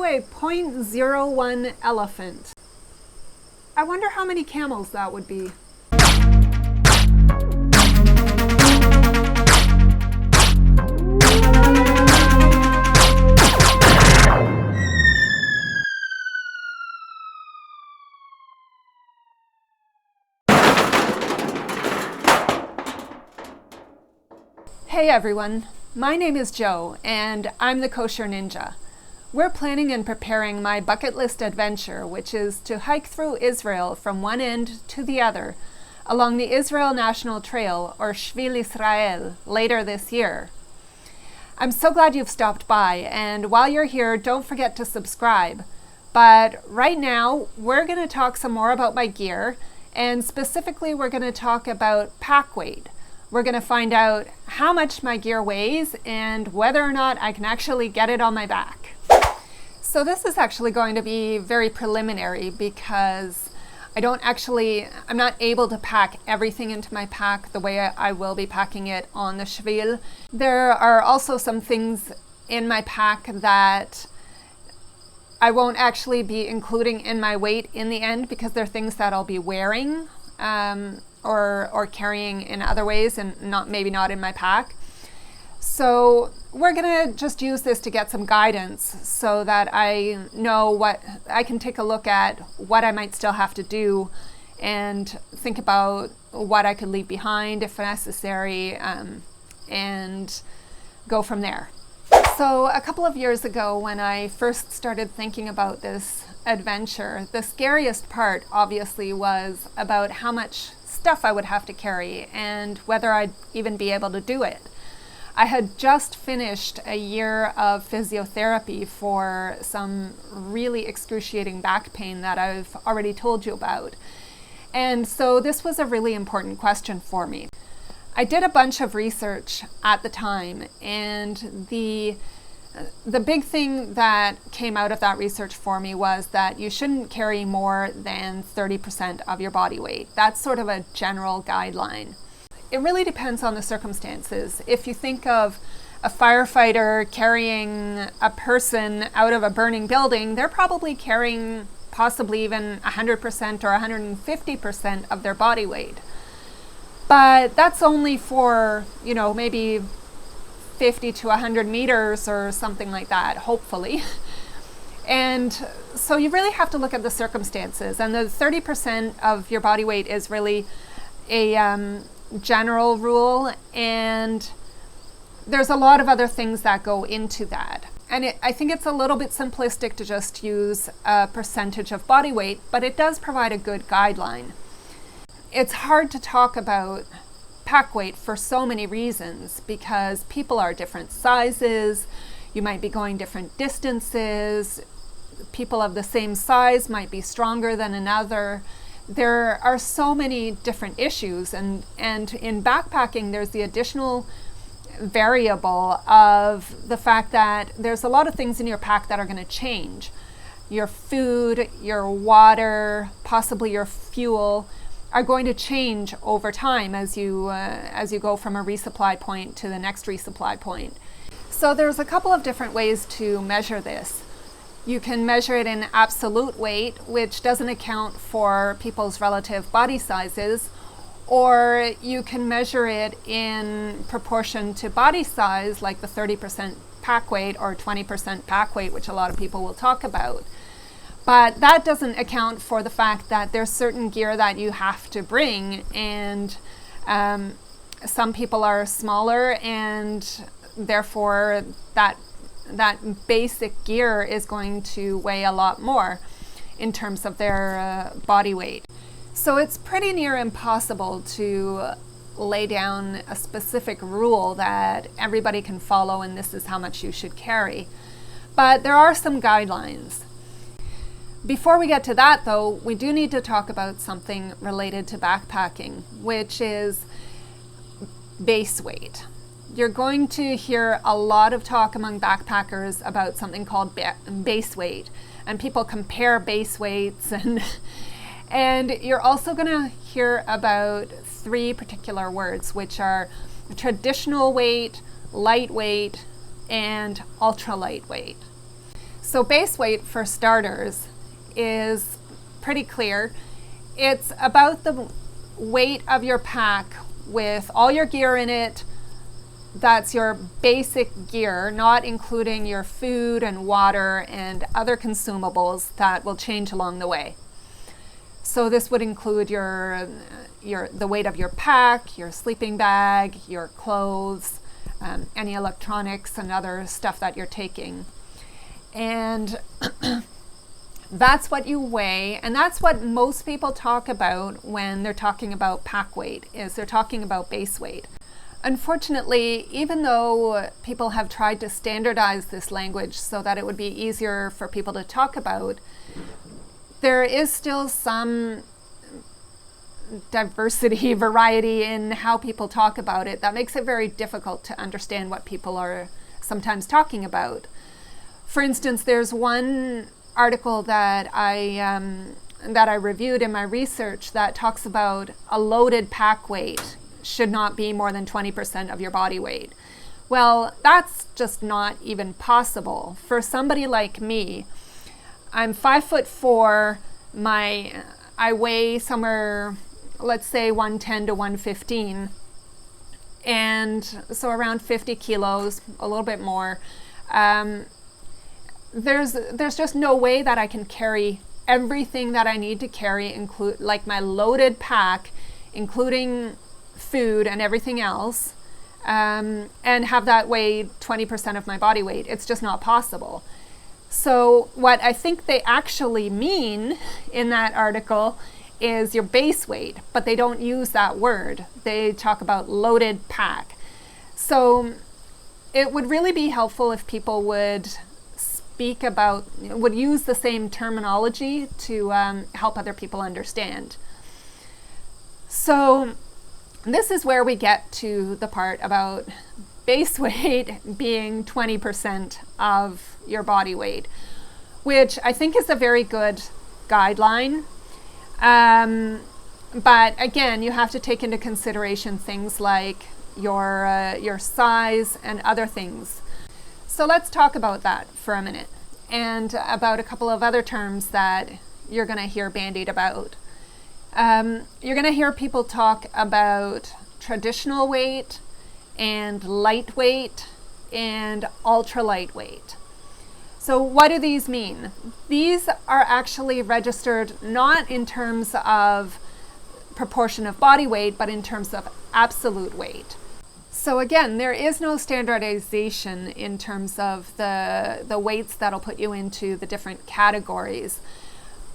a .01 elephant. I wonder how many camels that would be. Hey everyone, my name is Joe and I'm the Kosher Ninja. We're planning and preparing my bucket list adventure, which is to hike through Israel from one end to the other along the Israel National Trail, or Shvil Israel, later this year. I'm so glad you've stopped by, and while you're here, don't forget to subscribe. But right now, we're going to talk some more about my gear, and specifically we're going to talk about Packweight. We're going to find out how much my gear weighs and whether or not I can actually get it on my back. So this is actually going to be very preliminary because I'm not able to pack everything into my pack the way I will be packing it on the Shvil. There are also some things in my pack that I won't actually be including in my weight in the end because they're things that I'll be wearing or carrying in other ways and maybe not in my pack. So we're gonna just use this to get some guidance so that I know what I can take a look at what I might still have to do and think about what I could leave behind if necessary, and go from there. So a couple of years ago when I first started thinking about this adventure, the scariest part obviously was about how much stuff I would have to carry and whether I'd even be able to do it. I had just finished a year of physiotherapy for some really excruciating back pain that I've already told you about. And so this was a really important question for me. I did a bunch of research at the time, and the big thing that came out of that research for me was that you shouldn't carry more than 30% of your body weight. That's sort of a general guideline. It really depends on the circumstances. If you think of a firefighter carrying a person out of a burning building, they're probably carrying possibly even 100% or 150% of their body weight. But that's only for, maybe 50 to 100 meters or something like that, hopefully. And so you really have to look at the circumstances. And the 30% of your body weight is really a general rule, and there's a lot of other things that go into that. And I think it's a little bit simplistic to just use a percentage of body weight, but it does provide a good guideline. It's hard to talk about pack weight for so many reasons because people are different sizes, you might be going different distances, people of the same size might be stronger than another. There are so many different issues, and in backpacking there's the additional variable of the fact that there's a lot of things in your pack that are going to change. Your food, your water, possibly your fuel are going to change over time as you go from a resupply point to the next resupply point. So there's a couple of different ways to measure this. You can measure it in absolute weight, which doesn't account for people's relative body sizes, or you can measure it in proportion to body size, like the 30% pack weight or 20% pack weight, which a lot of people will talk about. But that doesn't account for the fact that there's certain gear that you have to bring, and some people are smaller, and therefore that basic gear is going to weigh a lot more in terms of their body weight. So it's pretty near impossible to lay down a specific rule that everybody can follow and this is how much you should carry. But there are some guidelines. Before we get to that though, we do need to talk about something related to backpacking, which is base weight. You're going to hear a lot of talk among backpackers about something called base weight, and people compare base weights, and you're also going to hear about three particular words, which are traditional weight, lightweight, and ultra lightweight. So base weight, for starters, is pretty clear. It's about the weight of your pack with all your gear in it. That's your basic gear, not including your food and water and other consumables that will change along the way. So this would include the weight of your pack, your sleeping bag, your clothes, any electronics and other stuff that you're taking. And that's what you weigh, and that's what most people talk about when they're talking about pack weight, is they're talking about base weight. Unfortunately, even though people have tried to standardize this language so that it would be easier for people to talk about, there is still some diversity, variety in how people talk about it that makes it very difficult to understand what people are sometimes talking about. For instance, there's one article that I reviewed in my research that talks about a loaded pack weight should not be more than 20% of your body weight. Well, that's just not even possible. For somebody like me, I'm 5'4". I weigh somewhere, let's say 110 to 115, and so around 50 kilos, a little bit more. There's just no way that I can carry everything that I need to carry, include like my loaded pack, including food and everything else, and have that weigh 20% of my body weight. It's just not possible. So what I think they actually mean in that article is your base weight, but they don't use that word. They talk about loaded pack. So it would really be helpful if people would use the same terminology to help other people understand. So this is where we get to the part about base weight being 20% of your body weight, which I think is a very good guideline. But again, you have to take into consideration things like your size and other things. So let's talk about that for a minute, and about a couple of other terms that you're going to hear bandied about. You're going to hear people talk about traditional weight and lightweight and ultra lightweight. So what do these mean? These are actually registered not in terms of proportion of body weight, but in terms of absolute weight. So again, there is no standardization in terms of the weights that'll put you into the different categories.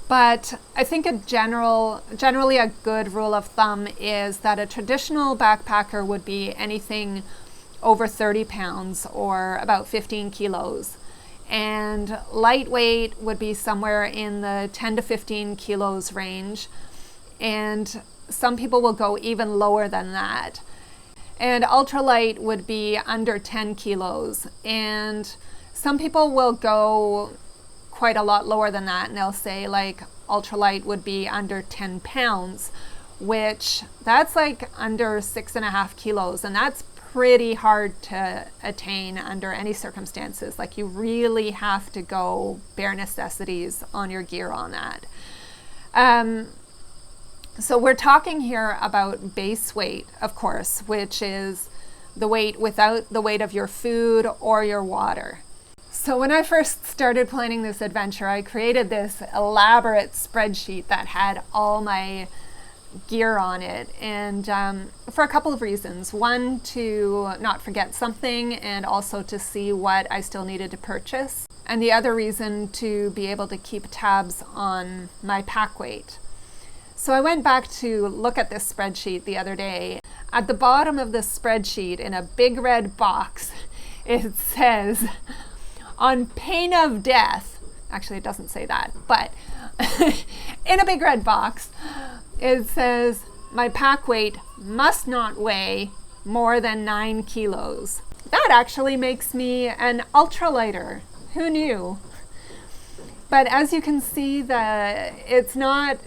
But I think generally a good rule of thumb is that a traditional backpacker would be anything over 30 pounds or about 15 kilos. And lightweight would be somewhere in the 10 to 15 kilos range. And some people will go even lower than that. And ultralight would be under 10 kilos. And some people will go quite a lot lower than that, and they'll say like ultralight would be under 10 pounds, which that's like under 6.5 kilos, and that's pretty hard to attain under any circumstances. Like you really have to go bare necessities on your gear on that. So we're talking here about base weight, of course, which is the weight without the weight of your food or your water. So when I first started planning this adventure, I created this elaborate spreadsheet that had all my gear on it, and for a couple of reasons. One, to not forget something, and also to see what I still needed to purchase. And the other reason, to be able to keep tabs on my pack weight. So I went back to look at this spreadsheet the other day. At the bottom of the spreadsheet, in a big red box, it says, on pain of death, actually it doesn't say that, but in a big red box, it says, my pack weight must not weigh more than 9 kilos. That actually makes me an ultralighter. Who knew? But as you can see, it's not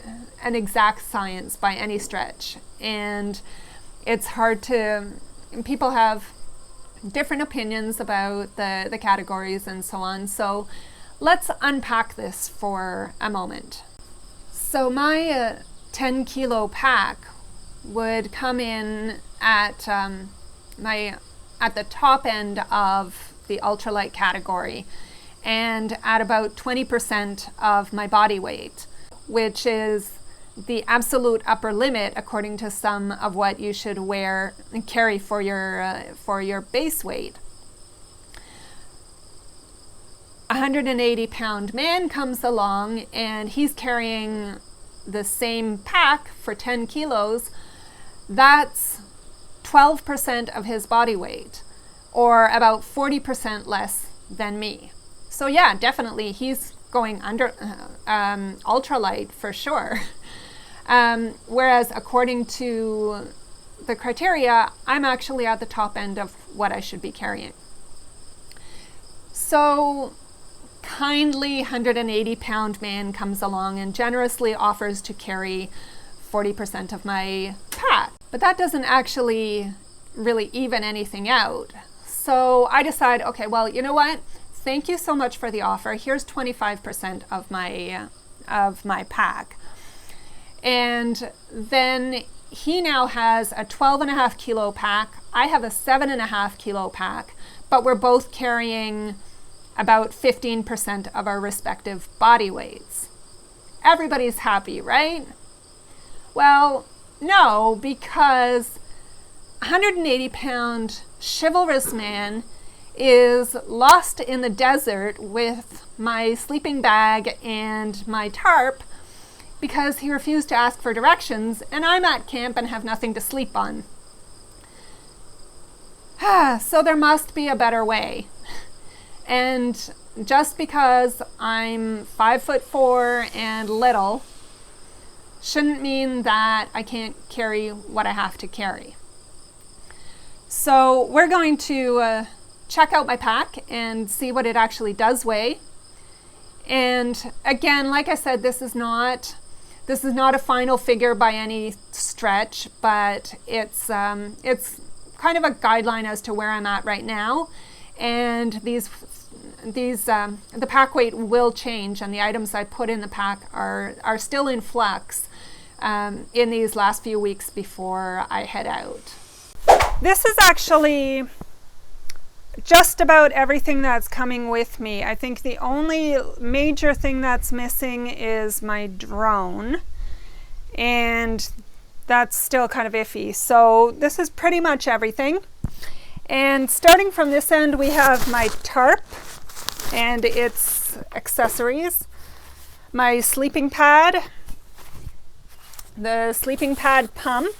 an exact science by any stretch. And it's hard to, people have different opinions about the categories and so on. So let's unpack this for a moment. So my 10 kilo pack would come in at the top end of the ultralight category and at about 20% of my body weight, which is the absolute upper limit according to some of what you should wear and carry for your base weight. A 180-pound man comes along and he's carrying the same pack for 10 kilos. That's 12% of his body weight, or about 40% less than me. So yeah, definitely he's going under ultralight for sure. Whereas according to the criteria, I'm actually at the top end of what I should be carrying. So kindly 180-pound man comes along and generously offers to carry 40% of my pack. But that doesn't actually really even anything out. So I decide, okay, well, you know what? Thank you so much for the offer. Here's 25% of my pack. And then he now has a 12.5 kilo pack. I have a 7.5 kilo pack, but we're both carrying about 15% of our respective body weights. Everybody's happy, right? Well, no, because a 180-pound chivalrous man is lost in the desert with my sleeping bag and my tarp because he refused to ask for directions, and I'm at camp and have nothing to sleep on. So there must be a better way. And just because I'm 5'4" and little shouldn't mean that I can't carry what I have to carry. So we're going to check out my pack and see what it actually does weigh. And again, like I said, this is not a final figure by any stretch, but it's kind of a guideline as to where I'm at right now. And the pack weight will change, and the items I put in the pack are still in flux in these last few weeks before I head out. This is actually just about everything that's coming with me. I think the only major thing that's missing is my drone, and that's still kind of iffy. So this is pretty much everything. And starting from this end, we have my tarp and its accessories, my sleeping pad, the sleeping pad pump,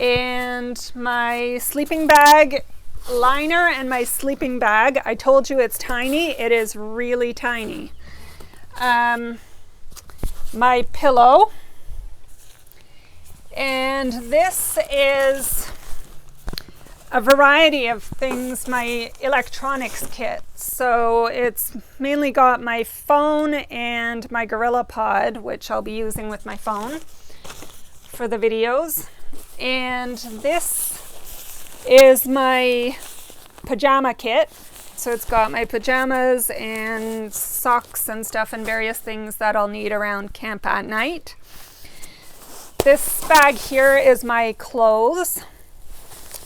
and my sleeping bag liner and my sleeping bag. I told you it's tiny. It is really tiny. My pillow, and this is a variety of things, my electronics kit. So it's mainly got my phone and my Gorilla Pod, which I'll be using with my phone for the videos. And this is my pajama kit. So it's got my pajamas and socks and stuff and various things that I'll need around camp at night. This bag here is my clothes.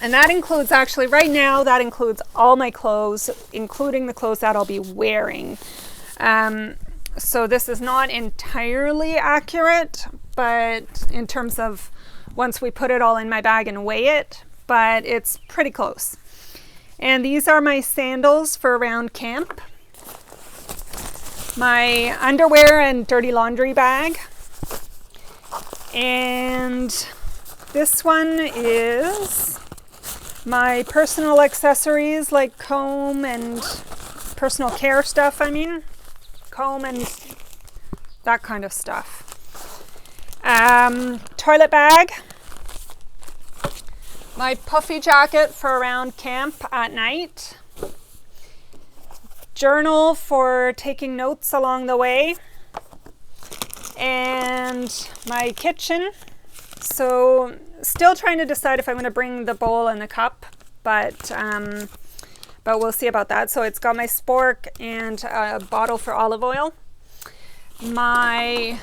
And that includes, actually right now, that includes all my clothes, including the clothes that I'll be wearing. So this is not entirely accurate, but in terms of once we put it all in my bag and weigh it, but it's pretty close. And these are my sandals for around camp. My underwear and dirty laundry bag. And this one is my personal accessories like comb and personal care stuff, comb and that kind of stuff. Toilet bag, my puffy jacket for around camp at night, journal for taking notes along the way, and my kitchen. So still trying to decide if I'm going to bring the bowl and the cup, but but we'll see about that. So it's got my spork and a bottle for olive oil, my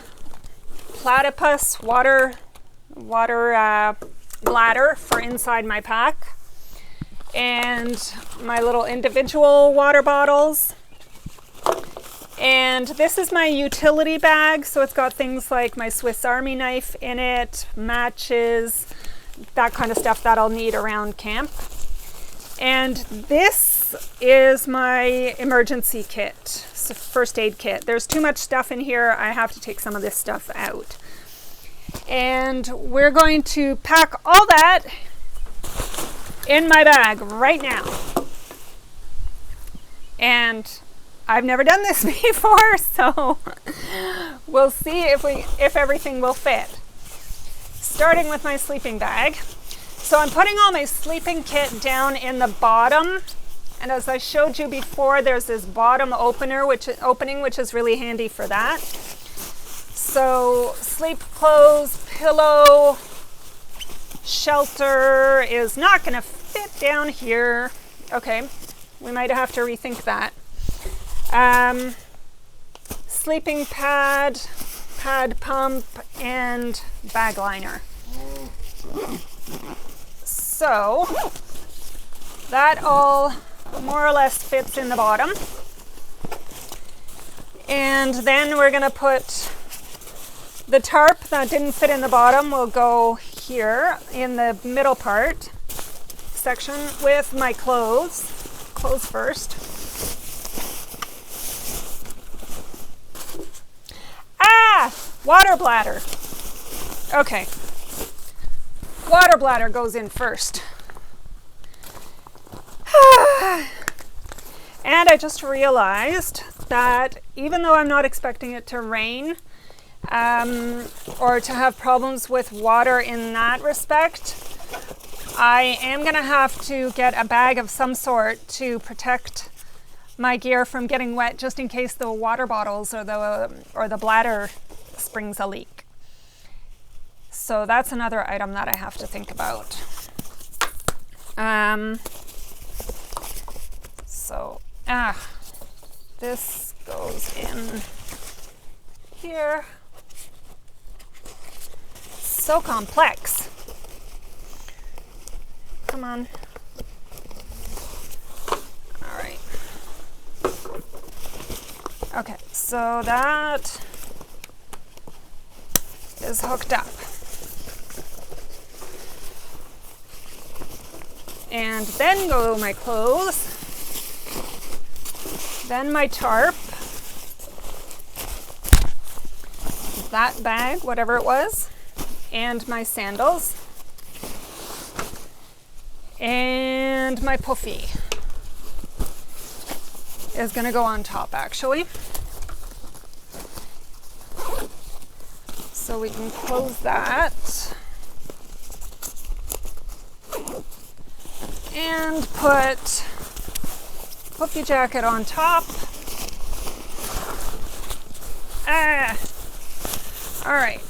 platypus water bladder for inside my pack, and my little individual water bottles. And this is my utility bag, so it's got things like my Swiss Army knife in it, matches, that kind of stuff that I'll need around camp. And this is my emergency kit, so first aid kit. There's too much stuff in here. I have to take some of this stuff out. And we're going to pack all that in my bag right now. And I've never done this before, so we'll see if everything will fit. Starting with my sleeping bag. So I'm putting all my sleeping kit down in the bottom, and as I showed you before, there's this bottom opening, which is really handy for that. So sleep clothes, pillow, shelter is not going to fit down here. Okay, we might have to rethink that. Sleeping pad, pad pump, and bag liner. So that all more or less fits in the bottom. And then we're going to put the tarp that didn't fit in the bottom will go here in the middle part section with my clothes. Clothes first. Water bladder. Okay. Water bladder goes in first. And I just realized that even though I'm not expecting it to rain or to have problems with water in that respect, I am going to have to get a bag of some sort to protect my gear from getting wet, just in case the water bottles or the bladder springs a leak. So that's another item that I have to think about. This goes in here. So complex. Come on. All right. Okay, so that is hooked up. And then go my clothes, then my tarp, that bag, whatever it was, and my sandals, and my puffy is going to go on top, actually. So we can close that. And put puffy jacket on top. All right.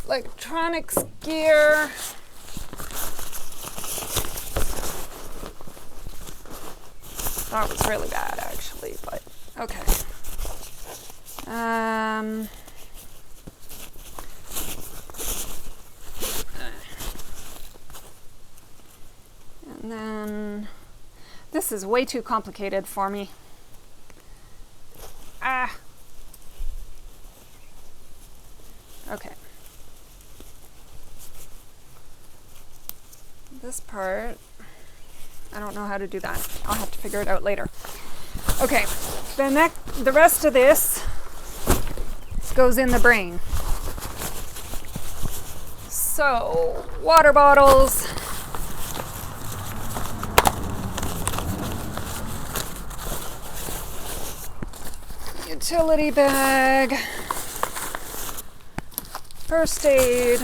Electronics gear. That was really bad, actually, but okay. And then this is way too complicated for me. Okay. This part, I don't know how to do that. I'll have to figure it out later. Okay, the rest of this goes in the brain. So, water bottles. Utility bag. First aid.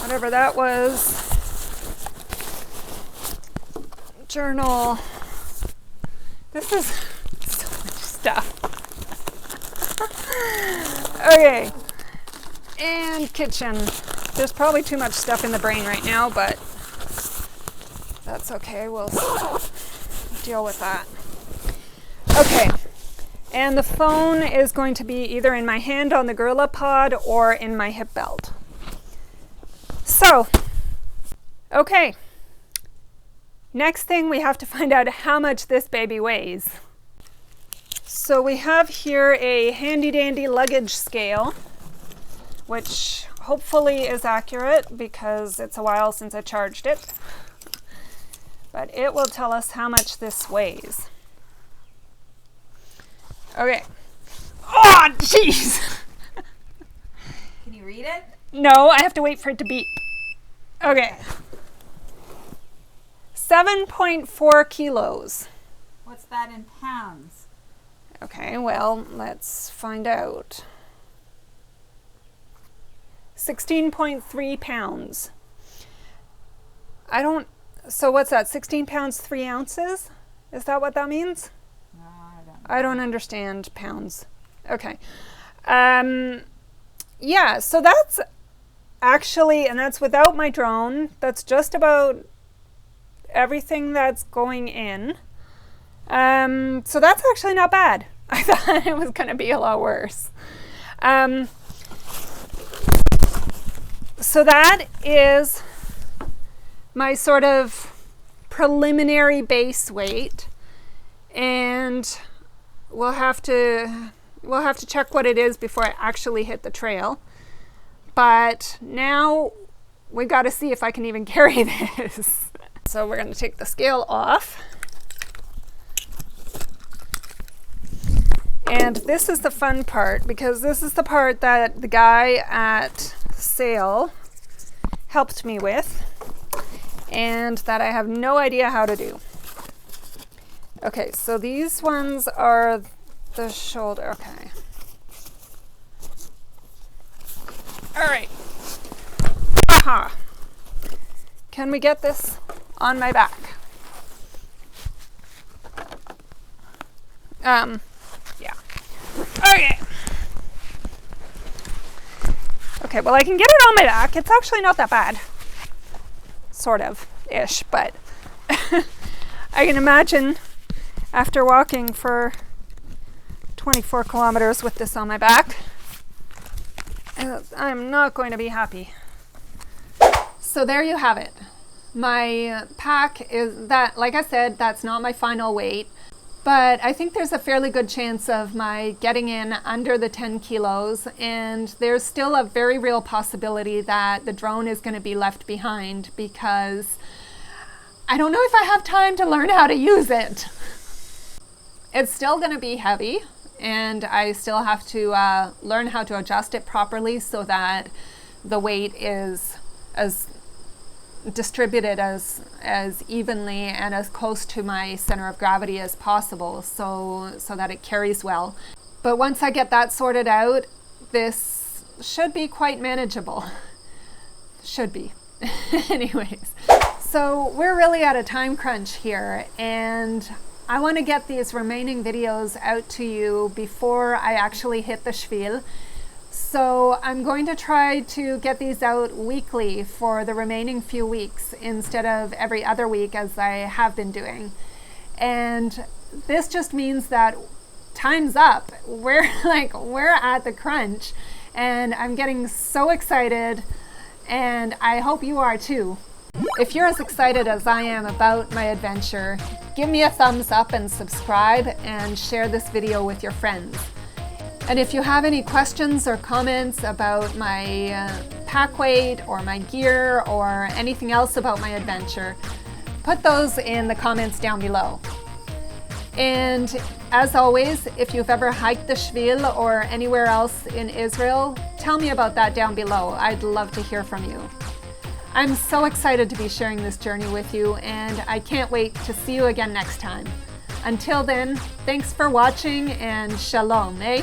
Whatever that was. Journal. This is so much stuff. Okay. and kitchen. There's probably too much stuff in the brain right now, but that's okay. We'll deal with that. Okay, and the phone is going to be either in my hand on the Gorilla Pod or in my hip belt. So, okay. Next thing, we have to find out how much this baby weighs. So we have here a handy dandy luggage scale, which hopefully is accurate because it's a while since I charged it. But it will tell us how much this weighs. Okay. Oh, jeez! Can you read it? No, I have to wait for it to beep. Okay. 7.4 kilos. What's that in pounds? Okay, well, let's find out. 16.3 pounds. So what's that, 16 pounds, 3 ounces? Is that what that means? No, I don't understand pounds. Okay. Yeah, so that's actually, and that's without my drone. That's just about everything that's going in. So that's actually not bad. I thought it was going to be a lot worse. So that is my sort of preliminary base weight, and we'll have to check what it is before I actually hit the trail. But now we got to see if I can even carry this. So we're going to take the scale off. And this is the fun part, because this is the part that the guy at sale helped me with and that I have no idea how to do. Okay, so these ones are the shoulder. Okay. All right. Aha. Can we get this on my back? Yeah. Okay. Okay, well, I can get it on my back. It's actually not that bad. Sort of ish, but I can imagine after walking for 24 kilometers with this on my back, I'm not going to be happy. So there you have it. My pack is that, like I said, that's not my final weight, but I think there's a fairly good chance of my getting in under the 10 kilos, and there's still a very real possibility that the drone is going to be left behind because I don't know if I have time to learn how to use it. It's still going to be heavy, and I still have to learn how to adjust it properly so that the weight is as distributed as evenly and as close to my center of gravity as possible, so that it carries well. But once I get that sorted out, this should be quite manageable. Should be. Anyways, so we're really at a time crunch here, and I want to get these remaining videos out to you before I actually hit the Shvil. So I'm going to try to get these out weekly for the remaining few weeks instead of every other week as I have been doing. And this just means that time's up. We're at the crunch, and I'm getting so excited, and I hope you are too. If you're as excited as I am about my adventure, give me a thumbs up and subscribe and share this video with your friends. And if you have any questions or comments about my Packweight or my gear or anything else about my adventure, put those in the comments down below. And as always, if you've ever hiked the Shvil or anywhere else in Israel, tell me about that down below. I'd love to hear from you. I'm so excited to be sharing this journey with you, and I can't wait to see you again next time. Until then, thanks for watching, and shalom, eh?